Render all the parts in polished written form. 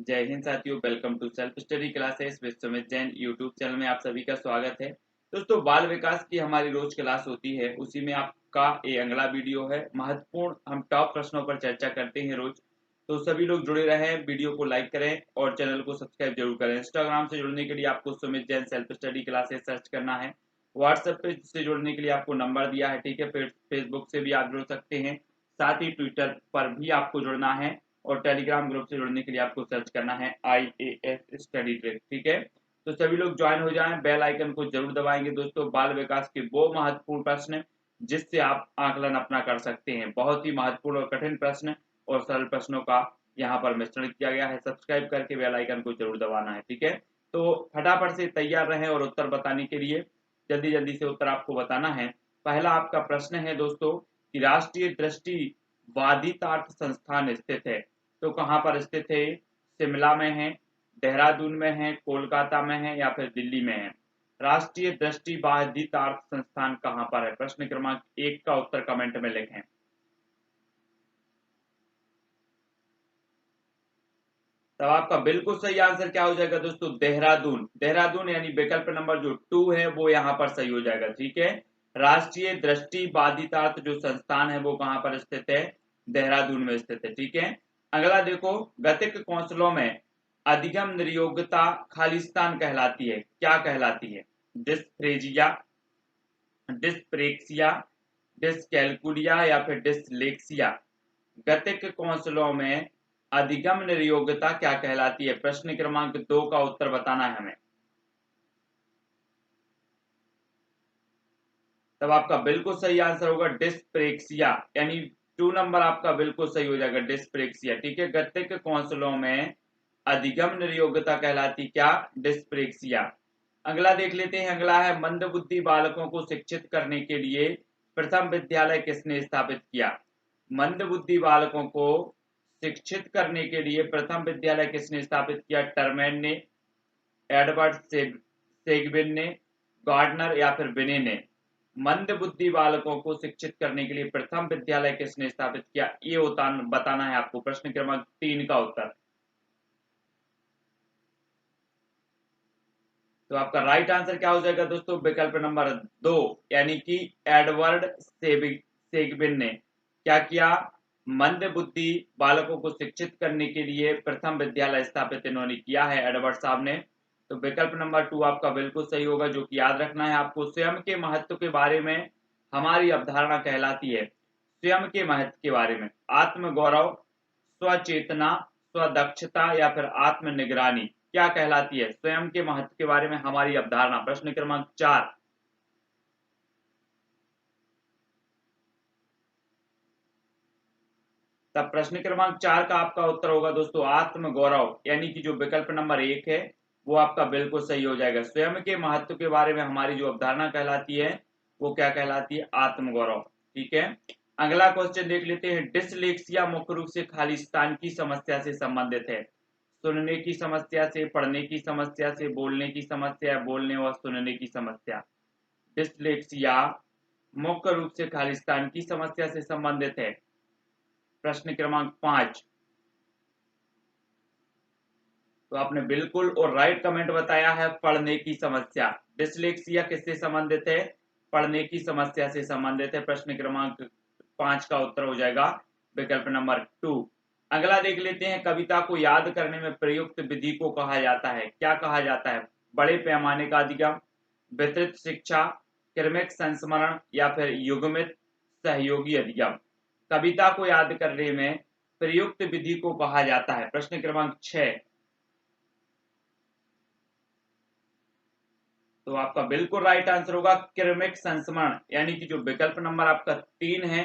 जय हिंद साथियों, welcome to self study classes Vishwamit Jain YouTube channel में आप सभी का स्वागत है। दोस्तों, बाल विकास की हमारी रोज क्लास होती है, उसी में आपका ये अगला वीडियो है। महत्वपूर्ण हम टॉप प्रश्नों पर चर्चा करते हैं रोज, तो सभी लोग जुड़े रहें, वीडियो को लाइक करें और चैनल को सब्सक्राइब जरूर करें। इंस्टाग्राम से जुड़ने के लिए आपको Sumit Jain self study classes search करना है। व्हाट्सएप पे से जुड़ने के लिए आपको नंबर दिया है, ठीक है। फिर फेसबुक से भी आप जुड़ सकते हैं, साथ ही ट्विटर पर भी आपको जुड़ना है और टेलीग्राम ग्रुप से जुड़ने के लिए आपको सर्च करना है IAS स्टडी ट्रिक, ठीक है। तो सभी लोग ज्वाइन हो जाएं, बेल आइकन को जरूर दबाएंगे। दोस्तों, बाल विकास के वो महत्वपूर्ण प्रश्न जिससे आप आकलन अपना कर सकते हैं, बहुत ही महत्वपूर्ण और कठिन प्रश्न और सरल प्रश्नों का यहाँ पर मिश्रण किया गया है। सब्सक्राइब करके बेल आइकन को जरूर दबाना है, ठीक है। तो फटाफट से तैयार रहें और उत्तर बताने के लिए जल्दी जल्दी से उत्तर आपको बताना है। पहला आपका प्रश्न है दोस्तों कि राष्ट्रीय दृष्टि वादितार्थ संस्थान स्थित है, तो कहाँ पर स्थित है? शिमला में है, देहरादून में है, कोलकाता में है या फिर दिल्ली में है? राष्ट्रीय दृष्टि बाधितार्थ संस्थान कहाँ पर है? प्रश्न क्रमांक 1 का उत्तर कमेंट में लिखें। तब आपका बिल्कुल सही आंसर क्या हो जाएगा दोस्तों? देहरादून। देहरादून यानी विकल्प नंबर जो 2 है वो यहाँ पर सही हो जाएगा, ठीक है। राष्ट्रीय दृष्टि बाधितार्थ जो संस्थान है वो कहाँ पर स्थित है? देहरादून में स्थित है, ठीक है। अगला देखो, गतिक कौंसलों में अधिगम निर्योग्यता खालिस्तान कहलाती है, क्या कहलाती है? डिस्फ्रेजिया, डिस्प्रेक्सिया, डिसकैलकुलिया या फिर डिसलेक्सिया? गतिक कौंसलों में अधिगम निर्योग्यता क्या कहलाती है? प्रश्न क्रमांक 2 का उत्तर बताना है हमें। तब आपका बिल्कुल सही आंसर होगा डिस्प्रेक्सिया, यानी 2 नंबर आपका बिल्कुल सही हो जाएगा, डिस्प्रेक्सिया, ठीक है। गतिक कौंसलों में अधिगम निर्योग्यता कहलाती क्या? डिस्प्रेक्सिया। अगला देख लेते हैं। अगला है, मंदबुद्धि बालकों को शिक्षित करने के लिए प्रथम विद्यालय किसने स्थापित किया? मंदबुद्धि बालकों को शिक्षित करने के लिए प्रथम विद्यालय किसने स्थापित किया? टर्मैन ने, एडवर्ड सेगविन ने, गार्डनर या फिर बिने ने? मंदबुद्धि बालकों को शिक्षित करने के लिए प्रथम विद्यालय किसने स्थापित किया, ये बताना है आपको। प्रश्न क्रमांक 3 का उत्तर। तो आपका राइट आंसर क्या हो जाएगा दोस्तों? विकल्प नंबर 2, यानी कि एडवर्ड सेगविन ने क्या किया? मंदबुद्धि बालकों को शिक्षित करने के लिए प्रथम विद्यालय स्थापित इन्होंने किया है, एडवर्ड साहब ने। तो विकल्प नंबर 2 आपका बिल्कुल सही होगा। जो कि याद रखना है आपको, स्वयं के महत्व के बारे में हमारी अवधारणा कहलाती है। स्वयं के महत्व के बारे में आत्मगौरव, स्वचेतना, स्वदक्षता या फिर आत्मनिगरानी क्या कहलाती है? स्वयं के महत्व के बारे में हमारी अवधारणा। प्रश्न क्रमांक 4। तब प्रश्न क्रमांक 4 का आपका उत्तर होगा दोस्तों आत्मगौरव, यानी कि जो विकल्प नंबर 1 है वो आपका बिल्कुल सही हो जाएगा। स्वयं के महत्व के बारे में हमारी जो अवधारणा कहलाती है वो क्या कहलाती है? आत्मगौरव, ठीक है। अगला क्वेश्चन देख लेते हैं। डिसलेक्सिया मुख्य रूप से खालिस्तान की समस्या से संबंधित है। सुनने की समस्या से, पढ़ने की समस्या से, बोलने की समस्या, बोलने और सुनने की समस्या? डिसलेक्सिया मुख्य रूप से खालिस्तान की समस्या से संबंधित है। प्रश्न क्रमांक 5। तो आपने बिल्कुल और राइट कमेंट बताया है, पढ़ने की समस्या। डिसलेक्सिया किससे संबंधित है? पढ़ने की समस्या से संबंधित है। प्रश्न क्रमांक 5 का उत्तर हो जाएगा विकल्प नंबर 2। अगला देख लेते हैं। कविता को याद करने में प्रयुक्त विधि को कहा जाता है, क्या कहा जाता है? बड़े पैमाने का अधिगम, वितरित शिक्षा, क्रमिक संस्मरण या फिर युग्मित सहयोगी अधिगम? कविता को याद करने में प्रयुक्त विधि को कहा जाता है। प्रश्न क्रमांक 6। तो आपका बिल्कुल राइट आंसर होगा क्रमिक संस्मरण, यानी कि जो विकल्प नंबर आपका 3 है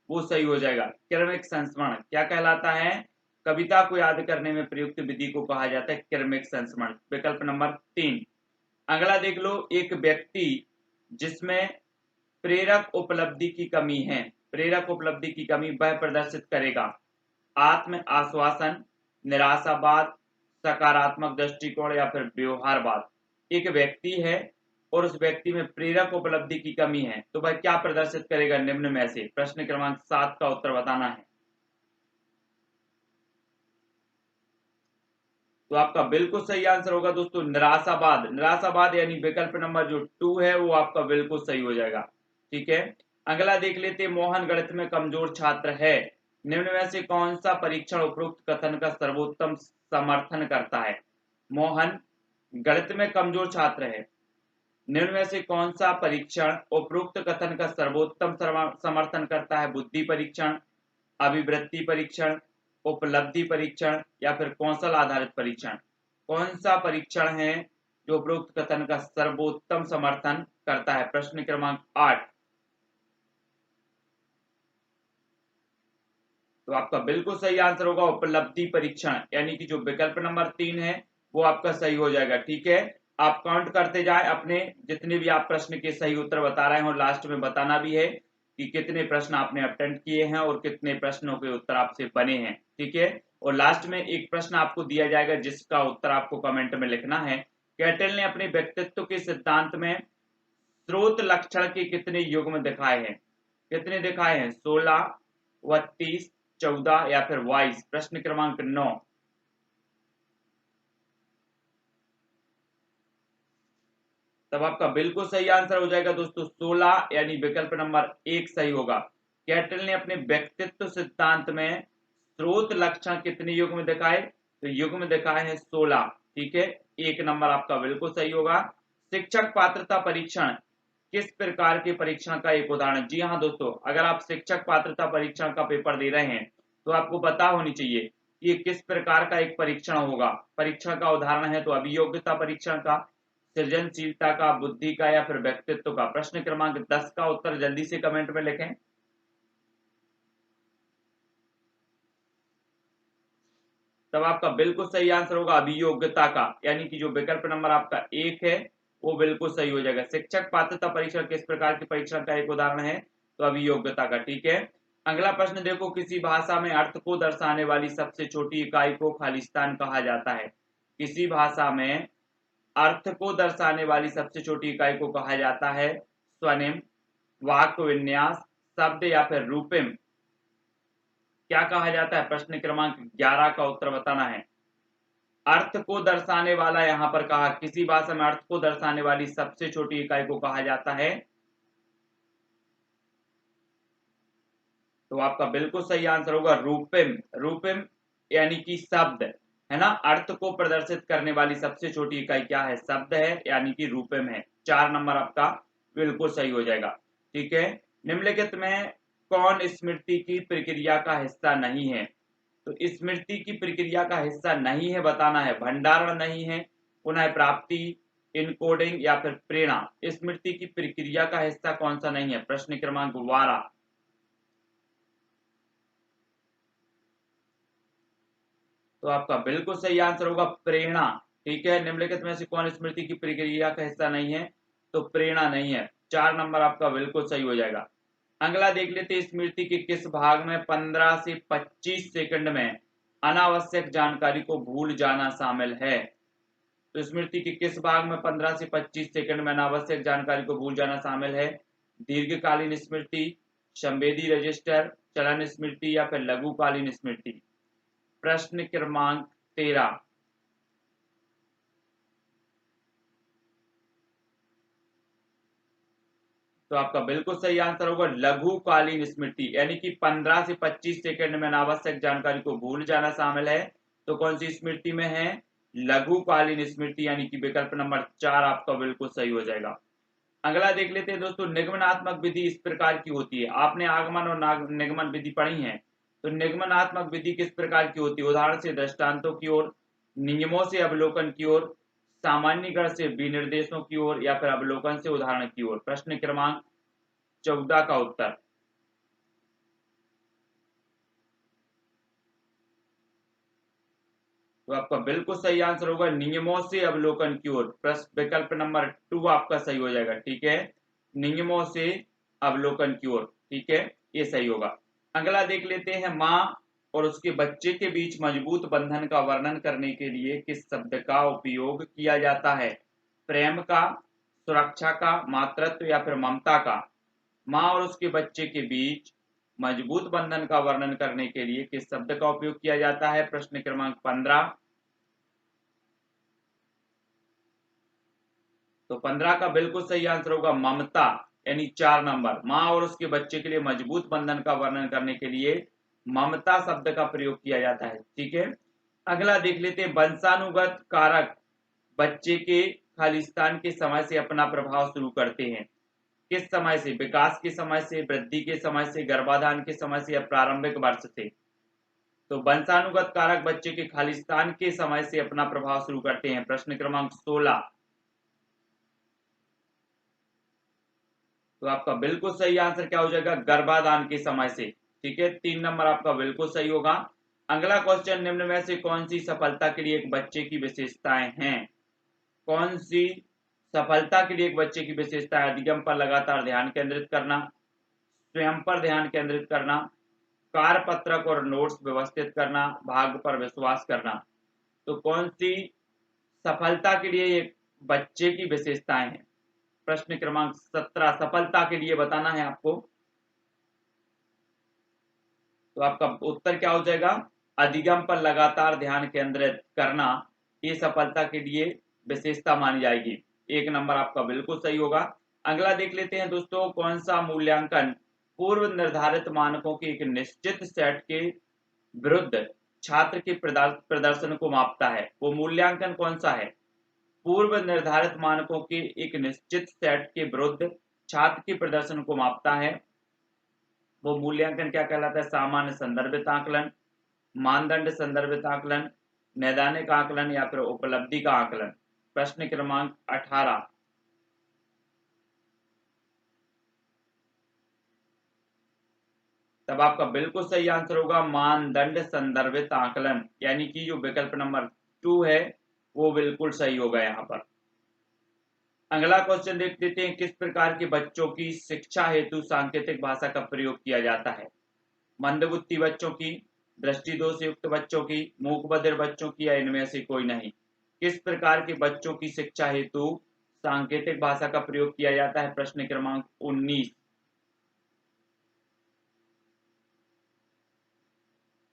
वो सही हो जाएगा। क्रमिक संस्मरण क्या कहलाता है? कविता को याद करने में प्रयुक्त विधि को कहा जाता है क्रमिक संस्मरण, विकल्प नंबर 3। अगला देख लो। एक व्यक्ति जिसमें प्रेरक उपलब्धि की कमी है, प्रेरक उपलब्धि की कमी वह प्रदर्शित करेगा आत्म आश्वासन, निराशावाद, सकारात्मक दृष्टिकोण या फिर व्यवहारवाद? एक व्यक्ति है और उस व्यक्ति में प्रेरक उपलब्धि की कमी है, तो वह क्या प्रदर्शित करेगा निम्न में से? प्रश्न क्रमांक 7 का उत्तर बताना है। तो आपका बिल्कुल सही आंसर होगा दोस्तों निराशावाद। निराशावाद यानी विकल्प नंबर जो 2 है वो आपका बिल्कुल सही हो जाएगा। ठीक है, अगला देख लेते हैं। मोहन गणित में कमजोर छात्र है, निम्न में से कौन सा परीक्षण उपरोक्त कथन का सर्वोत्तम समर्थन करता है? मोहन गणित में कमजोर छात्र है, निम्न में से कौन सा परीक्षण उपरोक्त कथन का सर्वोत्तम समर्थन करता है? बुद्धि परीक्षण, अभिवृत्ति परीक्षण, उपलब्धि परीक्षण या फिर कौशल आधारित परीक्षण? कौन सा परीक्षण है जो उपरोक्त कथन का सर्वोत्तम समर्थन करता है? प्रश्न क्रमांक 8। तो आपका बिल्कुल सही आंसर होगा उपलब्धि परीक्षण, यानी कि जो विकल्प नंबर 3 है वो आपका सही हो जाएगा। ठीक है, आप काउंट करते जाएं अपने जितने भी आप प्रश्न के सही उत्तर बता रहे हैं, और लास्ट में बताना भी है कि कितने प्रश्न आपने अटेम्प्ट किए हैं और कितने प्रश्नों के उत्तर आपसे बने हैं। ठीक है, और लास्ट में एक प्रश्न आपको दिया जाएगा जिसका उत्तर आपको कमेंट में लिखना है। कैटल ने अपने व्यक्तित्व के सिद्धांत में स्रोत लक्षण के कितने युग्म दिखाए हैं? कितने दिखाए हैं? 16, 32, 14 या फिर 22? प्रश्न क्रमांक 9। तब आपका बिल्कुल सही आंसर हो जाएगा दोस्तों 16, यानी विकल्प नंबर 1 सही होगा। कैटल ने अपने व्यक्तित्व सिद्धांत में स्रोत लक्षण कितने युग्म दिखाए? तो युग्म दिखाए हैं 16। ठीक है, 1 नंबर आपका बिल्कुल सही होगा। शिक्षक पात्रता परीक्षण किस प्रकार के परीक्षण का एक उदाहरण? जी हाँ दोस्तों, अगर आप शिक्षक पात्रता परीक्षण का पेपर दे रहे हैं तो आपको पता होनी चाहिए कि ये किस प्रकार का एक परीक्षण होगा। परीक्षण का उदाहरण है तो अभियोग्यता परीक्षण का, सृजनशीलता का, बुद्धि का या फिर व्यक्तित्व का? प्रश्न क्रमांक 10 का उत्तर जल्दी से कमेंट में लिखें। तब आपका बिल्कुल सही आंसर होगा अभियोग्यता का, यानी कि जो विकल्प नंबर आपका 1 है वो बिल्कुल सही हो जाएगा। शिक्षक पात्रता परीक्षण किस प्रकार के परीक्षण का एक उदाहरण है? तो अभियोग्यता का। ठीक है, अगला प्रश्न देखो। किसी भाषा में अर्थ को दर्शाने वाली सबसे छोटी इकाई को खालिस्तान कहा जाता है? किसी भाषा में अर्थ को दर्शाने वाली सबसे छोटी इकाई को कहा जाता है स्वनिम, वाक्य विन्यास, शब्द या फिर रूपिम? क्या कहा जाता है? प्रश्न क्रमांक 11 का उत्तर बताना है। अर्थ को दर्शाने वाला यहाँ पर कहा, किसी भाषा में अर्थ को दर्शाने वाली सबसे छोटी इकाई को कहा जाता है? तो आपका बिल्कुल सही आंसर होगा रूपिम। रूपिम यानी कि शब्द, है ना। अर्थ को प्रदर्शित करने वाली सबसे छोटी इकाई क्या है? शब्द है, यानी कि रूपिम है। 4 नंबर आपका बिल्कुल सही हो जाएगा। ठीक है, निम्नलिखित में कौन स्मृति की प्रक्रिया का हिस्सा नहीं है? तो स्मृति की प्रक्रिया का हिस्सा नहीं है बताना है। भंडारण नहीं है, पुनः प्राप्ति, इनकोडिंग या फिर प्रेरणा? स्मृति की प्रक्रिया का हिस्सा कौन सा नहीं है? प्रश्न क्रमांक 12। तो आपका बिल्कुल सही आंसर होगा प्रेरणा। ठीक है, निम्नलिखित में से कौन स्मृति की प्रक्रिया का हिस्सा नहीं है? तो प्रेरणा नहीं है। 4 नंबर आपका बिल्कुल सही हो जाएगा। अगला देख लेते हैं। स्मृति के किस भाग में 15 से 25 सेकंड में अनावश्यक जानकारी को भूल जाना शामिल है? तो स्मृति के किस भाग में 15 से 25 सेकंड में अनावश्यक जानकारी को भूल जाना शामिल है? दीर्घकालीन स्मृति, संवेदी रजिस्टर, चलन स्मृति या फिर लघुकालीन स्मृति? प्रश्न क्रमांक 13। तो आपका बिल्कुल सही आंसर होगा लघुकालीन स्मृति, यानी कि 15 से 25 सेकंड में अनावश्यक जानकारी को भूल जाना शामिल है। तो कौन सी स्मृति में है? लघुकालीन स्मृति, यानी कि विकल्प नंबर 4 आपका बिल्कुल सही हो जाएगा। अगला देख लेते हैं दोस्तों। निगमनात्मक विधि इस प्रकार की होती है। आपने आगमन और निगमन विधि पढ़ी है, तो निगमनात्मक विधि किस प्रकार की होती है? उदाहरण से दृष्टांतों की ओर, नियमों से अवलोकन की ओर, सामान्यीकरण से विनिर्देशों की ओर या फिर अवलोकन से उदाहरण की ओर? प्रश्न क्रमांक 14 का उत्तर। तो आपका बिल्कुल सही आंसर होगा नियमों से अवलोकन की ओर। विकल्प नंबर 2 आपका सही हो जाएगा। ठीक है, नियमों से अवलोकन की ओर। ठीक है, ये सही होगा। अगला देख लेते हैं। माँ और उसके बच्चे के बीच मजबूत बंधन का वर्णन करने के लिए किस शब्द का उपयोग किया जाता है? प्रेम का, सुरक्षा का, मातृत्व या फिर ममता का? माँ और उसके बच्चे के बीच मजबूत बंधन का वर्णन करने के लिए किस शब्द का उपयोग किया जाता है? प्रश्न क्रमांक 15। तो 15 का बिल्कुल सही आंसर होगा ममता, यानी 4 नंबर। माँ और उसके बच्चे के लिए मजबूत बंधन का वर्णन करने के लिए ममता शब्द का प्रयोग किया जाता है। ठीक है, अगला देख लेते हैं। वंशानुगत कारक बच्चे के खालिस्तान के समय से अपना प्रभाव शुरू करते हैं। किस समय से? विकास के समय से, वृद्धि के समय से, गर्भाधान के समय से, या प्रारंभिक वर्ष से? तो वंशानुगत कारक बच्चे के खालिस्तान के समय से अपना प्रभाव शुरू करते हैं। प्रश्न क्रमांक 16। तो आपका बिल्कुल सही आंसर क्या हो जाएगा? गर्भाधान के समय से। ठीक है, 3 नंबर आपका बिल्कुल सही होगा। अगला क्वेश्चन, निम्न में से कौन सी सफलता के लिए एक बच्चे की विशेषताएं हैं? कौन सी सफलता के लिए एक बच्चे की विशेषताएं? अधिगम पर लगातार ध्यान केंद्रित करना, स्वयं पर ध्यान केंद्रित करना, कार्यपत्रक और नोट्स व्यवस्थित करना, भाग्य पर विश्वास करना। तो कौन सी सफलता के लिए एक बच्चे की विशेषताएं हैं? प्रश्न क्रमांक 17, सफलता के लिए बताना है आपको। तो आपका उत्तर क्या हो जाएगा? अधिगम पर लगातार ध्यान केंद्रित करना, ये सफलता के लिए विशेषता मानी जाएगी। 1 नंबर आपका बिल्कुल सही होगा। अगला देख लेते हैं दोस्तों, कौन सा मूल्यांकन पूर्व निर्धारित मानकों के एक निश्चित सेट के विरुद्ध छात्र के प्रदर्शन को मापता है? वो मूल्यांकन कौन सा है? पूर्व निर्धारित मानकों के एक निश्चित सेट के विरुद्ध छात्र के प्रदर्शन को मापता है। वो मूल्यांकन क्या कहलाता है? सामान्य संदर्भित आकलन, मानदंड संदर्भित आकलन, नैदानिक आकलन, या फिर उपलब्धि का आकलन। प्रश्न क्रमांक 18। तब आपका बिल्कुल सही आंसर होगा मानदंड संदर्भित आकलन, यानी कि जो विकल्प नंबर 2 है वो बिल्कुल सही होगा यहाँ पर। अगला क्वेश्चन देख लेते हैं। किस प्रकार के बच्चों की शिक्षा हेतु सांकेतिक भाषा का प्रयोग किया जाता है? मंदबुद्धि बच्चों की, दृष्टि दोष युक्त बच्चों की, मूक बधिर बच्चों की, या इनमें से कोई नहीं? किस प्रकार के बच्चों की शिक्षा हेतु सांकेतिक भाषा का प्रयोग किया जाता है? प्रश्न क्रमांक 19।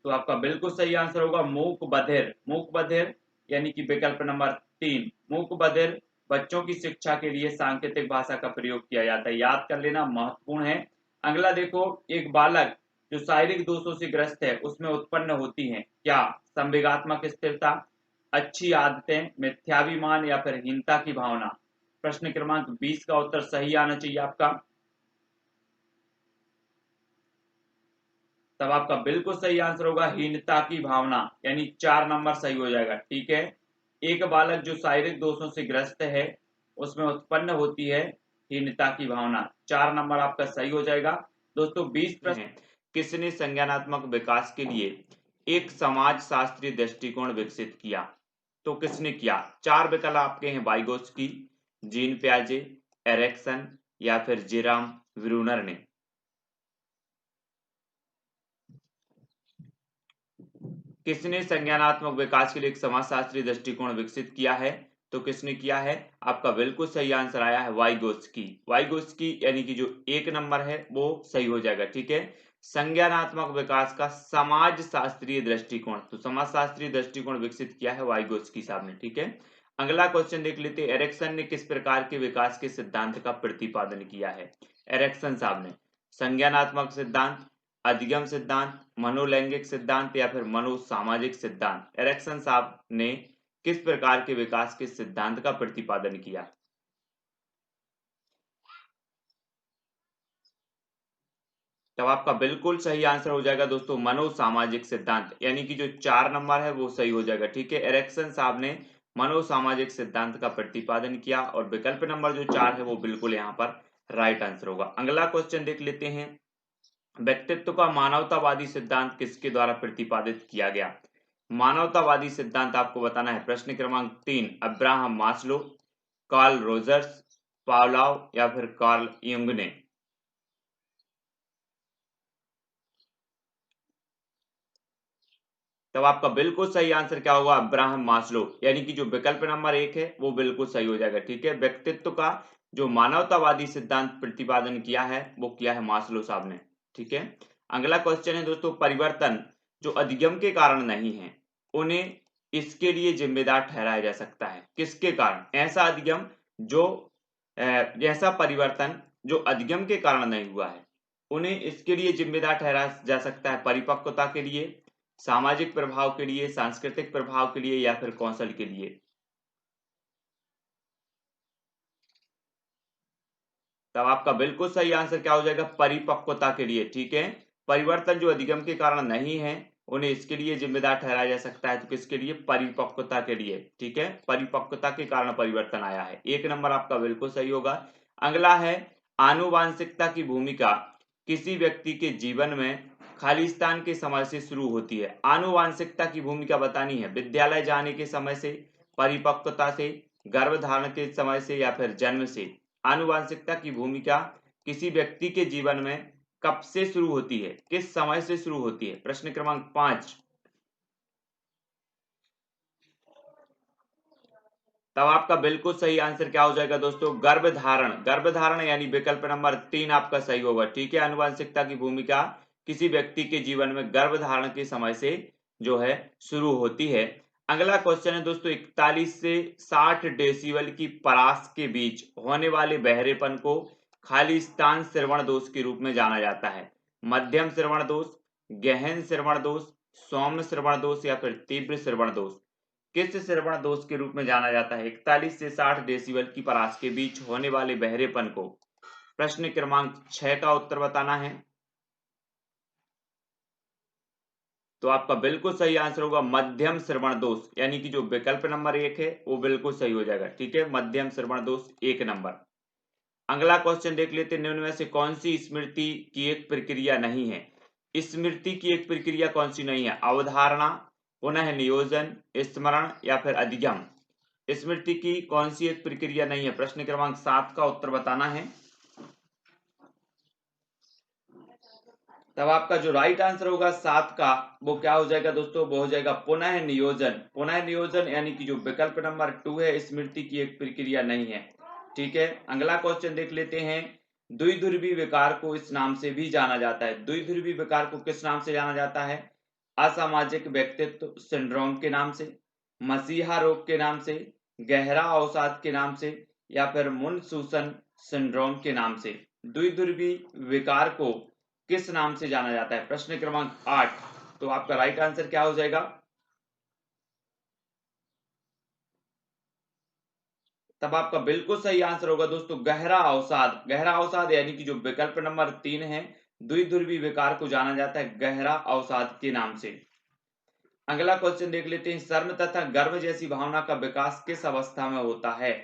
तो आपका बिल्कुल सही आंसर होगा मूक बधिर। मूक बधिर यानी कि विकल्प नंबर 3, मूक बधिर बच्चों की शिक्षा के लिए सांकेतिक भाषा का प्रयोग किया जाता है। याद कर लेना, महत्वपूर्ण है। अगला देखो, एक बालक जो शारीरिक दोषों से ग्रस्त है उसमें उत्पन्न होती हैं क्या? संवेगात्मक स्थिरता, अच्छी आदतें, मिथ्याभिमान, या फिर हीनता की भावना। प्रश्न क्रमांक 20 का उत्तर सही आना चाहिए आपका। तब आपका बिल्कुल सही आंसर होगा हीनता की भावना, यानी 4 नंबर सही हो जाएगा। ठीक है, एक बालक जो शारीरिक दोषों से ग्रस्त है उसमें उत्पन्न होती है हीनता की भावना। 4 नंबर आपका सही हो जाएगा। दोस्तों 20 प्रश्न हैं। किसने संज्ञानात्मक विकास के लिए एक समाज शास्त्रीय दृष्टिकोण विकसित किया? तो किसने किया? 4 विकल्प आपके हैं, वाइगोत्स्की, जीन पियाजे, एरिक्सन, या फिर जेराम ब्रूनर ने। किसने संज्ञानात्मक विकास के लिए एक समाजशास्त्रीय दृष्टिकोण विकसित किया है? तो किसने किया है? आपका बिल्कुल सही आंसर आया है वाइगोत्स्की। वाइगोत्स्की यानी कि जो 1 नंबर है वो सही हो जाएगा। ठीक है, संज्ञानात्मक विकास का समाज शास्त्रीय दृष्टिकोण, तो समाज शास्त्रीय दृष्टिकोण विकसित किया है वाइगोत्स्की साहब ने। ठीक है, अगला क्वेश्चन देख लेते हैं। एरिक्सन ने किस प्रकार के विकास के सिद्धांत का प्रतिपादन किया है? एरिक्सन साहब ने संज्ञानात्मक सिद्धांत, अधिगम सिद्धांत, मनोलैंगिक सिद्धांत, या फिर मनोसामाजिक सिद्धांत। एरिक्सन साहब ने किस प्रकार के विकास के सिद्धांत का प्रतिपादन किया? तब आपका बिल्कुल सही आंसर हो जाएगा दोस्तों मनोसामाजिक सिद्धांत, यानी कि जो 4 नंबर है वो सही हो जाएगा। ठीक है, एरिक्सन साहब ने मनोसामाजिक सिद्धांत का प्रतिपादन किया और विकल्प नंबर जो 4 है वो बिल्कुल यहाँ पर राइट आंसर होगा। अगला क्वेश्चन देख लेते हैं। व्यक्तित्व का मानवतावादी सिद्धांत किसके द्वारा प्रतिपादित किया गया? मानवतावादी सिद्धांत आपको बताना है। प्रश्न क्रमांक 3, Abraham Maslow, Carl Rogers, Pavlov, या फिर कार्ल युंग ने। तब आपका बिल्कुल सही आंसर क्या होगा? अब्राहम मास्लो, यानी कि जो विकल्प नंबर 1 है वो बिल्कुल सही हो जाएगा। ठीक है, व्यक्तित्व का जो मानवतावादी सिद्धांत प्रतिपादन किया है वो किया है मास्लो साहब ने। ठीक है, अगला क्वेश्चन है दोस्तों, परिवर्तन जो अधिगम के कारण नहीं है उन्हें इसके लिए जिम्मेदार ठहराया जा सकता है। किसके कारण? ऐसा अधिगम जो ऐसा परिवर्तन जो अधिगम के कारण नहीं हुआ है, उन्हें इसके लिए जिम्मेदार ठहराया जा सकता है परिपक्वता के लिए, सामाजिक प्रभाव के लिए, सांस्कृतिक प्रभाव के लिए या फिर कौशल के लिए। तब आपका बिल्कुल सही आंसर क्या हो जाएगा? परिपक्वता के लिए। ठीक है, परिवर्तन जो अधिगम के कारण नहीं है, उन्हें इसके लिए जिम्मेदार ठहराया जा सकता है। तो किसके लिए? परिपक्वता के लिए। ठीक है, परिपक्वता के कारण परिवर्तन आया है। 1 नंबर आपका बिल्कुल सही होगा। अगला है आनुवांशिकता की भूमिका किसी व्यक्ति के जीवन में खालिस्तान के समय से शुरू होती है। आनुवांशिकता की भूमिका बतानी है, विद्यालय जाने के समय से, परिपक्वता से, गर्भधारण के समय से या फिर जन्म से। आनुवांशिकता की भूमिका किसी व्यक्ति के जीवन में कब से शुरू होती है, किस समय से शुरू होती है? प्रश्न क्रमांक 5। तब आपका बिल्कुल सही आंसर क्या हो जाएगा दोस्तों? गर्भधारण। गर्भधारण यानी विकल्प नंबर 3 आपका सही होगा। ठीक है, आनुवांशिकता की भूमिका किसी व्यक्ति के जीवन में गर्भधारण के समय से जो है शुरू होती है। अगला क्वेश्चन है दोस्तों, 41 से 60 डेसिबल की परास के बीच होने वाले बहरेपन को खालिस्तान श्रवण दोष के रूप में जाना जाता है। मध्यम श्रवण दोष, गहन श्रवण दोष, सौम्य श्रवण दोष या फिर तीव्र श्रवण दोष। किस श्रवण दोष के रूप में जाना जाता है 41 से 60 डेसिबल की परास के बीच होने वाले बहरेपन को? प्रश्न क्रमांक 6 का उत्तर बताना है। तो आपका बिल्कुल सही आंसर होगा मध्यम श्रवण दोष, यानी कि जो विकल्प नंबर 1 है वो बिल्कुल सही हो जाएगा। ठीक है, मध्यम श्रवण दोष 1 नंबर। अगला क्वेश्चन देख लेते हैं, निम्न में से कौन सी स्मृति की एक प्रक्रिया नहीं है? स्मृति की एक प्रक्रिया कौन सी नहीं है? अवधारणा, पुनः नियोजन, स्मरण या फिर अधिगम। स्मृति की कौन सी एक प्रक्रिया नहीं है? प्रश्न क्रमांक 7 का उत्तर बताना है। तब आपका जो राइट आंसर होगा 7 का, वो क्या हो जाएगा दोस्तों? वो हो जाएगा पुनः नियोजन। पुनः नियोजन यानी कि जो विकल्प नंबर 2 है, स्मृति की एक प्रक्रिया नहीं है। ठीक है, अगला क्वेश्चन देख लेते हैं। द्विध्रुवी विकार को इस नाम से भी जाना जाता है। द्विध्रुवी विकार को किस नाम से जाना जाता है? असामाजिक व्यक्तित्व सिंड्रोम के नाम से, मसीहा रोग के नाम से, गहरा अवसाद के नाम से या फिर मुनसूसन सिंड्रोम के नाम से। द्विध्रुवी विकार को किस नाम से जाना जाता है? प्रश्न क्रमांक 8। तो आपका राइट आंसर क्या हो जाएगा? तब आपका बिल्कुल सही आंसर होगा दोस्तों गहरा अवसाद। गहरा अवसाद यानी कि जो विकल्प नंबर 3 है, द्विध्रुवी विकार को जाना जाता है गहरा अवसाद के नाम से। अगला क्वेश्चन देख लेते हैं, शर्म तथा गर्व जैसी भावना का विकास किस अवस्था में होता है?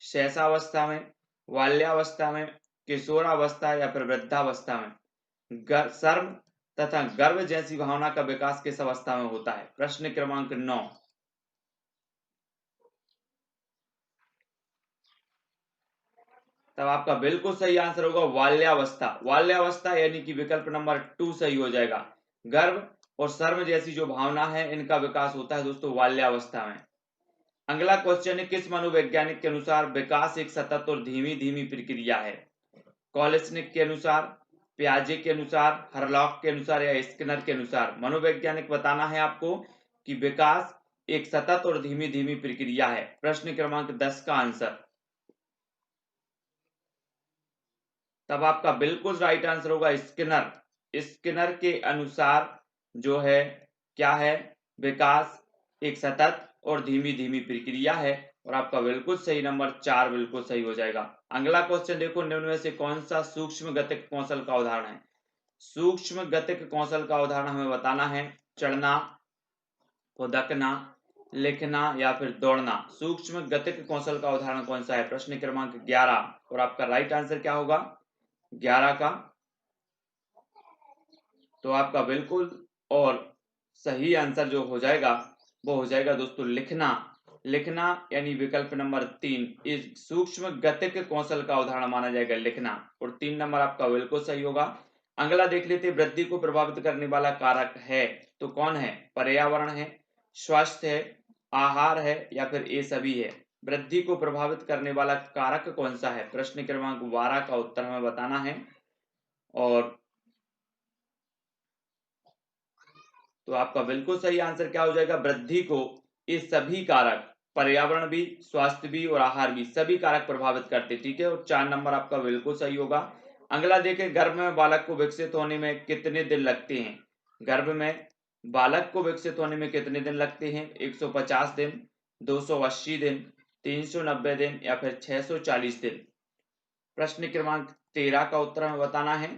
शैशवावस्था में, बाल्यावस्था में, किशोरावस्था या फिर वृद्धावस्था में? शर्म तथा गर्व जैसी भावना का विकास किस अवस्था में होता है? प्रश्न क्रमांक 9। तब आपका बिल्कुल सही आंसर होगा बाल्यावस्था। बाल्यावस्था यानी कि विकल्प नंबर 2 सही हो जाएगा। गर्व और शर्म जैसी जो भावना है, इनका विकास होता है दोस्तों बाल्यावस्था में। अगला क्वेश्चन है, किस मनोवैज्ञानिक के अनुसार विकास एक सतत और धीमी धीमी प्रक्रिया है? कॉलेस्निक के अनुसार, प्याजे के अनुसार, हरलॉक के अनुसार या स्किनर के अनुसार? मनोवैज्ञानिक बताना है आपको कि विकास एक सतत और धीमी धीमी प्रक्रिया है। प्रश्न क्रमांक 10 का आंसर। तब आपका बिल्कुल राइट आंसर होगा स्किनर। स्किनर के अनुसार जो है क्या है? विकास एक सतत और धीमी धीमी प्रक्रिया है। और आपका बिल्कुल सही नंबर 4 बिल्कुल सही हो जाएगा। अगला क्वेश्चन देखो, निम्न में से कौन सा सूक्ष्म गतिक कौशल का उदाहरण है? सूक्ष्म गतिक कौशल का उदाहरण हमें बताना है। चढ़ना, खुदकना, लिखना या फिर दौड़ना। सूक्ष्म गतिक कौशल का उदाहरण कौन सा है? प्रश्न क्रमांक 11। और आपका राइट आंसर क्या होगा 11 का? तो आपका बिल्कुल और सही आंसर जो हो जाएगा वो हो जाएगा दोस्तों लिखना। लिखना यानी विकल्प नंबर 3 इस सूक्ष्म गतिक कौशल का उदाहरण माना जाएगा, लिखना। और 3 नंबर आपका बिल्कुल सही होगा। अगला देख लेते हैं, वृद्धि को प्रभावित करने वाला कारक है तो कौन है? पर्यावरण है, स्वास्थ्य है, आहार है या फिर ये सभी है? वृद्धि को प्रभावित करने वाला कारक कौन सा है? प्रश्न क्रमांक 12 का उत्तर हमें बताना है। और तो आपका बिल्कुल सही आंसर क्या हो जाएगा? वृद्धि को ये सभी कारक पर्यावरण भी, स्वास्थ्य भी और आहार भी, सभी कारक प्रभावित करते हैं। ठीक है, और 4 नंबर आपका बिल्कुल सही होगा। अगला देखें, गर्भ में बालक को विकसित होने में कितने दिन लगते हैं? गर्भ में बालक को विकसित होने में कितने दिन लगते हैं? 150 दिन, 280 दिन, 390 दिन या फिर 640 दिन। प्रश्न क्रमांक 13 का उत्तर हमें बताना है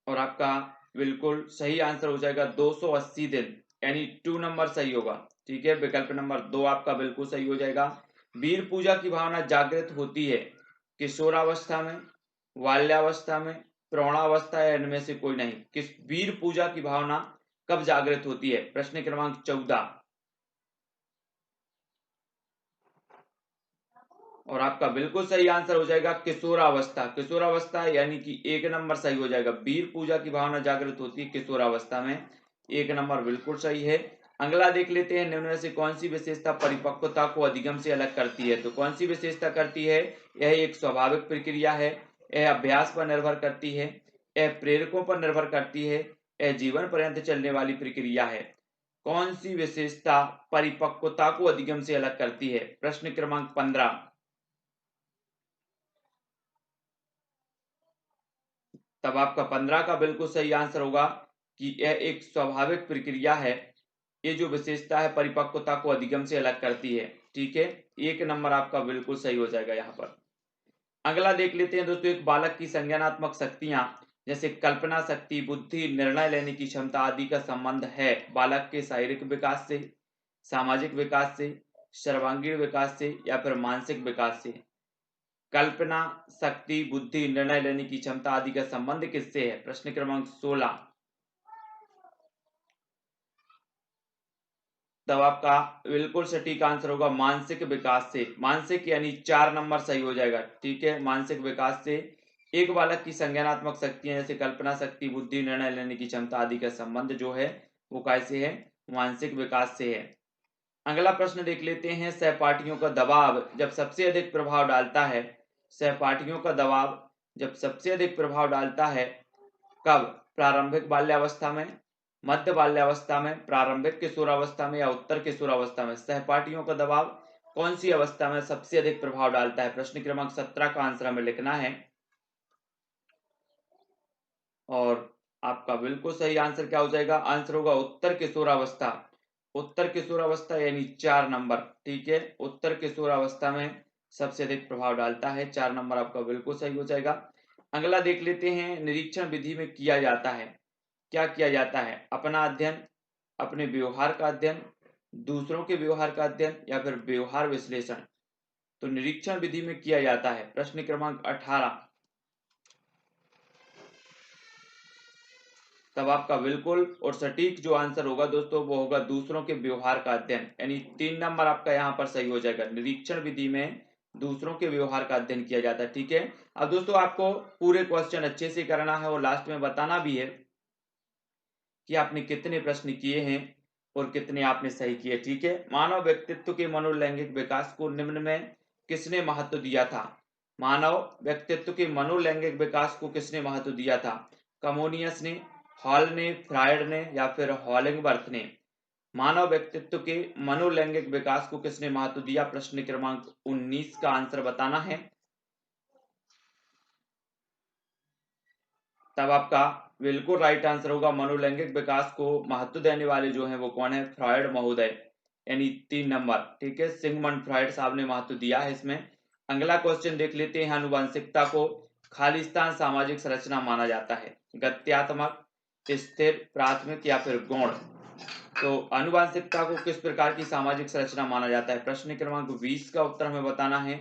और आपका बिल्कुल सही आंसर हो जाएगा 280 दिन, यानी 2 नंबर सही होगा। ठीक है, विकल्प नंबर 2 आपका बिल्कुल सही हो जाएगा। वीर पूजा की भावना जागृत होती है किशोरावस्था में, बाल्यावस्था में, प्रौढ़ावस्था या इनमें से कोई नहीं। किस वीर पूजा की भावना कब जागृत होती है? प्रश्न क्रमांक 14 और आपका बिल्कुल सही आंसर हो जाएगा किशोरावस्था। किशोरावस्था यानी कि 1 नंबर सही हो जाएगा। वीर पूजा की भावना जागृत होती है किशोरावस्था में, 1 नंबर बिल्कुल सही है। अगला देख लेते हैं, निम्न में से कौन सी विशेषता परिपक्वता को अधिगम से अलग करती है? तो कौन सी विशेषता करती है? यह एक स्वाभाविक प्रक्रिया है, यह अभ्यास पर निर्भर करती है, यह प्रेरकों पर निर्भर करती है, यह जीवन पर्यंत चलने वाली प्रक्रिया है। कौन सी विशेषता परिपक्वता को अधिगम से अलग करती है? प्रश्न क्रमांक 15 तब आपका 15 का बिल्कुल सही आंसर होगा कि यह एक स्वाभाविक प्रक्रिया है। ये जो विशेषता है परिपक्वता को अधिगम से अलग करती है। ठीक है, 1 नंबर आपका बिल्कुल सही हो जाएगा यहाँ पर। अगला देख लेते हैं दोस्तों, एक बालक की संज्ञानात्मक शक्तियां जैसे कल्पना शक्ति, बुद्धि, निर्णय लेने की क्षमता आदि का संबंध है बालक के शारीरिक विकास से, सामाजिक विकास से, सर्वांगीण विकास से या फिर मानसिक विकास से। कल्पना शक्ति, बुद्धि, निर्णय लेने की क्षमता आदि का संबंध किससे है? प्रश्न क्रमांक 16 तब आपका बिल्कुल सटीक आंसर होगा मानसिक विकास से। मानसिक यानी 4 नंबर सही हो जाएगा। ठीक है, मानसिक विकास से एक बालक की संज्ञानात्मक शक्तियां जैसे कल्पना शक्ति, बुद्धि, निर्णय लेने की क्षमता आदि का संबंध जो है वो कैसे है? मानसिक विकास से है। अगला प्रश्न देख लेते हैं, सहपाठियों का दबाव जब सबसे अधिक प्रभाव डालता है, सहपाठियों का दबाव जब सबसे अधिक प्रभाव डालता है कब? प्रारंभिक बाल्यावस्था में, मध्य बाल्यावस्था में, प्रारंभिक किशोरावस्था में या उत्तर किशोरावस्था में। सहपाठियों का दबाव कौन सी अवस्था में सबसे अधिक प्रभाव डालता है? प्रश्न क्रमांक 17 का आंसर हमें लिखना है और आपका बिल्कुल सही आंसर क्या हो जाएगा? आंसर होगा उत्तर किशोरावस्था। उत्तर किशोरावस्था यानी 4 नंबर। ठीक है, उत्तर किशोरावस्था में सबसे अधिक प्रभाव डालता है, 4 नंबर आपका बिल्कुल सही हो जाएगा। अगला देख लेते हैं, निरीक्षण विधि में किया जाता है, क्या किया जाता है? अपना अध्ययन, अपने व्यवहार का अध्ययन, दूसरों के व्यवहार का अध्ययन या फिर व्यवहार विश्लेषण। तो निरीक्षण विधि में किया जाता है। प्रश्न क्रमांक 18 तब आपका बिल्कुल और सटीक जो आंसर होगा दोस्तों वो होगा दूसरों के व्यवहार का अध्ययन, यानी 3 नंबर आपका यहाँ पर सही हो जाएगा। निरीक्षण विधि में दूसरों के व्यवहार का अध्ययन किया जाता है। ठीक है, अब दोस्तों आपको पूरे क्वेश्चन अच्छे से करना है और लास्ट में बताना भी है कि आपने कितने प्रश्न किए हैं और कितने आपने सही किए। ठीक है, मानव व्यक्तित्व के मनोलैंगिक विकास को निम्न में किसने महत्व दिया था? मानव व्यक्तित्व के मनोलैंगिक विकास को किसने महत्व दिया था? कमोनियस ने, हॉल ने, फ्रायड ने या फिर हॉलिंगबर्थ ने? मानव व्यक्तित्व के मनोलैंगिक विकास को किसने महत्व दिया? प्रश्न क्रमांक 19 का आंसर बताना है। तब आपका बिल्कुल राइट आंसर होगा मनोलैंगिक विकास को महत्व देने वाले जो हैं वो कौन है? फ्रायड महोदय, यानी 3 नंबर। ठीक है, सिगमंड फ्रायड साहब ने महत्व दिया है इसमें। अगला क्वेश्चन देख लेते हैं, आनुवंशिकता को खालिस्तान सामाजिक संरचना माना जाता है, गत्यात्मक, स्थिर, प्राथमिक या फिर गौण? तो आनुवंशिकता को किस प्रकार की सामाजिक संरचना माना जाता है? प्रश्न क्रमांक 20 का उत्तर हमें बताना है।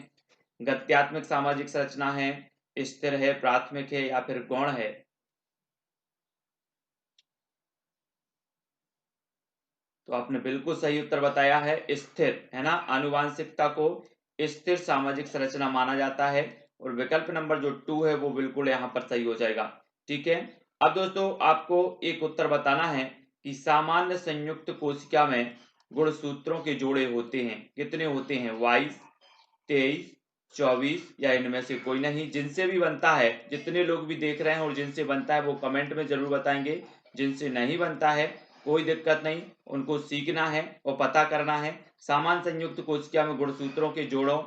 गत्यात्मक सामाजिक संरचना है, स्थिर है, प्राथमिक है या फिर गौण है? तो आपने बिल्कुल सही उत्तर बताया है, स्थिर, है ना। आनुवांशिकता को स्थिर सामाजिक संरचना माना जाता है और विकल्प नंबर जो 2 है वो बिल्कुल यहाँ पर सही हो जाएगा। ठीक है, अब दोस्तों आपको एक उत्तर बताना है कि सामान्य संयुक्त कोशिका में गुणसूत्रों के जोड़े होते हैं, कितने होते हैं? 22, 23, 24 या इनमें से कोई नहीं? जिनसे भी बनता है, जितने लोग भी देख रहे हैं और जिनसे बनता है वो कमेंट में जरूर बताएंगे। जिनसे नहीं बनता है कोई दिक्कत नहीं, उनको सीखना है और पता करना है। सामान्य संयुक्त कोशिका में गुणसूत्रों के जोड़ों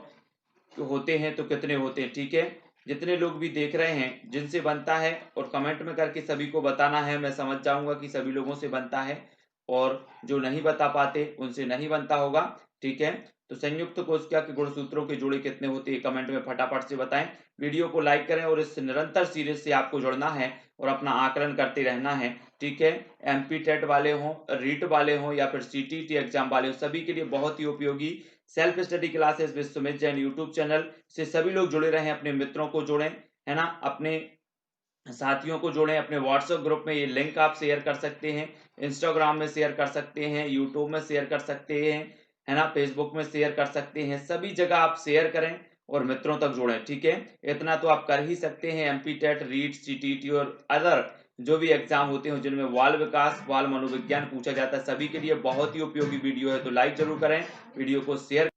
होते हैं तो कितने होते हैं, ठीक है। जितने लोग भी देख रहे हैं जिनसे बनता है और कमेंट में करके सभी को बताना है, मैं समझ जाऊंगा कि सभी लोगों से बनता है, और जो नहीं बता पाते उनसे नहीं बनता होगा, ठीक है। तो संयुक्त कोशिका के गुणसूत्रों के जोड़े कितने होते हैं कमेंट में फटाफट से बताएं। वीडियो को लाइक करें और इस निरंतर सीरीज से आपको जुड़ना है और अपना आकलन करते रहना है, ठीक है। एमपी टेट वाले हों, रीट वाले हों या फिर सीटीटी एग्जाम वाले हों, सभी के लिए बहुत ही उपयोगी self study classes with Sumit Jain YouTube channel से सभी लोग जुड़े रहें, अपने मित्रों को जोड़ें, है ना, अपने साथियों को जोड़ें। अपने व्हाट्सएप ग्रुप में ये लिंक आप शेयर कर सकते हैं, इंस्टाग्राम में शेयर कर सकते हैं, यूट्यूब में शेयर कर सकते हैं, है ना, फेसबुक में शेयर कर सकते हैं, सभी जगह आप शेयर करें और मित्रों तक जोड़ें, ठीक है। इतना तो आप कर ही सकते हैं। एमपी टेट, रीट, सीटीटी और अदर जो भी एग्जाम होते हैं जिनमें बाल विकास, बाल मनोविज्ञान पूछा जाता है, सभी के लिए बहुत ही उपयोगी वीडियो है। तो लाइक जरूर करें, वीडियो को शेयर